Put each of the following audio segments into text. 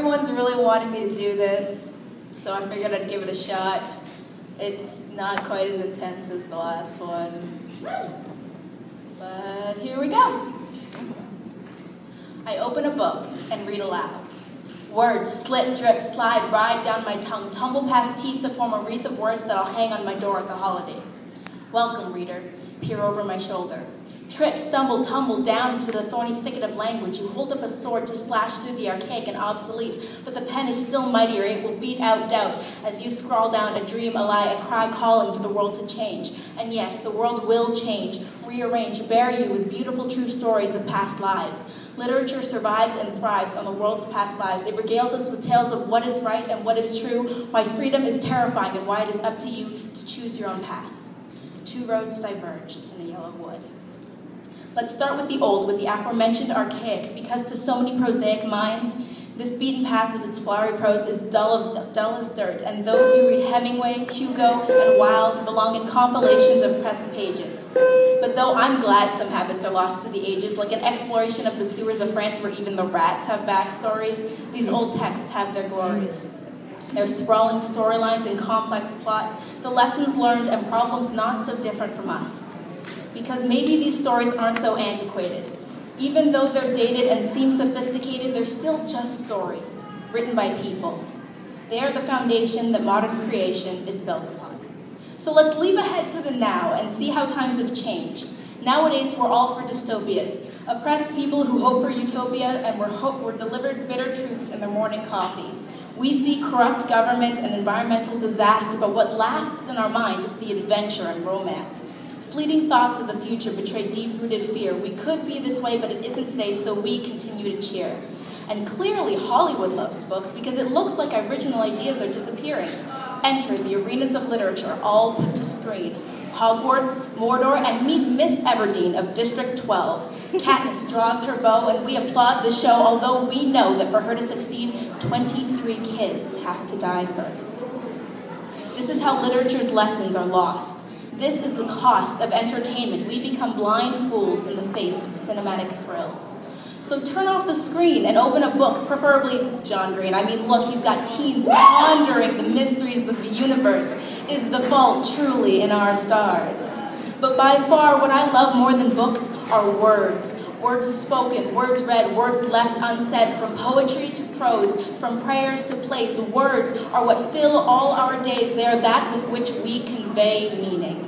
everyone's really wanted me to do this, so I figured I'd give it a shot. It's not quite as intense as the last one, but here we go. I open a book and read aloud. Words slip, drip, slide, ride down my tongue, tumble past teeth to form a wreath of words that I'll hang on my door at the holidays. Welcome, reader. Peer over my shoulder. Trip, stumble, tumble down into the thorny thicket of language. You hold up a sword to slash through the archaic and obsolete, but the pen is still mightier. It will beat out doubt as you scrawl down a dream, a lie, a cry calling for the world to change. And yes, the world will change, rearrange, bury you with beautiful true stories of past lives. Literature survives and thrives on the world's past lives. It regales us with tales of what is right and what is true, why freedom is terrifying and why it is up to you to choose your own path. Two roads diverged in a yellow wood. Let's start with the old, with the aforementioned archaic, because to so many prosaic minds, this beaten path with its flowery prose is dull as dirt, and those who read Hemingway, Hugo, and Wilde belong in compilations of pressed pages. But though I'm glad some habits are lost to the ages, like an exploration of the sewers of France where even the rats have backstories, these old texts have their glories. Their sprawling storylines and complex plots, the lessons learned and problems not so different from us. Because maybe these stories aren't so antiquated. Even though they're dated and seem sophisticated, they're still just stories, written by people. They are the foundation that modern creation is built upon. So let's leap ahead to the now and see how times have changed. Nowadays, we're all for dystopias, oppressed people who hope for utopia and we're delivered bitter truths in their morning coffee. We see corrupt government and environmental disaster, but what lasts in our minds is the adventure and romance. Fleeting thoughts of the future betray deep-rooted fear. We could be this way, but it isn't today, so we continue to cheer. And clearly Hollywood loves books because it looks like original ideas are disappearing. Enter the arenas of literature, all put to screen. Hogwarts, Mordor, and meet Miss Everdeen of District 12. Katniss draws her bow, and we applaud the show, although we know that for her to succeed, 23 kids have to die first. This is how literature's lessons are lost. This is the cost of entertainment. We become blind fools in the face of cinematic thrills. So turn off the screen and open a book, preferably John Green. I mean, look, he's got teens pondering the mysteries of the universe. Is the fault truly in our stars? But by far, what I love more than books are words. Words spoken, words read, words left unsaid, from poetry to prose, from prayers to plays. Words are what fill all our days. They are that with which we convey meaning.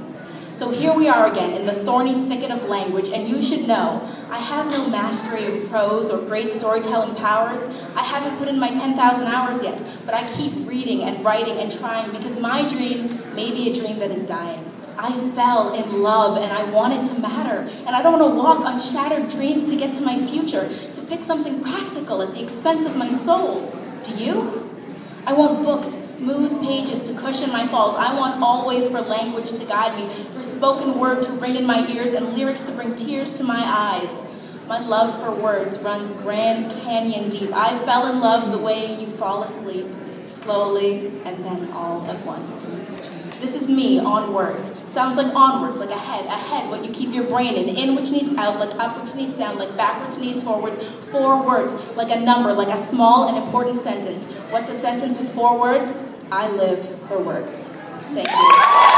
So here we are again in the thorny thicket of language, and you should know, I have no mastery of prose or great storytelling powers. I haven't put in my 10,000 hours yet, but I keep reading and writing and trying because my dream may be a dream that is dying. I fell in love and I want it to matter, and I don't want to walk on shattered dreams to get to my future, to pick something practical at the expense of my soul. Do you? I want books, smooth pages to cushion my falls. I want always for language to guide me, for spoken word to ring in my ears and lyrics to bring tears to my eyes. My love for words runs Grand Canyon deep. I fell in love the way you fall asleep, slowly and then all at once. This is me on words. Sounds like onwards, like ahead, what you keep your brain in which needs out, like up which needs down, like backwards needs forwards, 4 words, like a number, like a small and important sentence. What's a sentence with 4 words? I live for words. Thank you.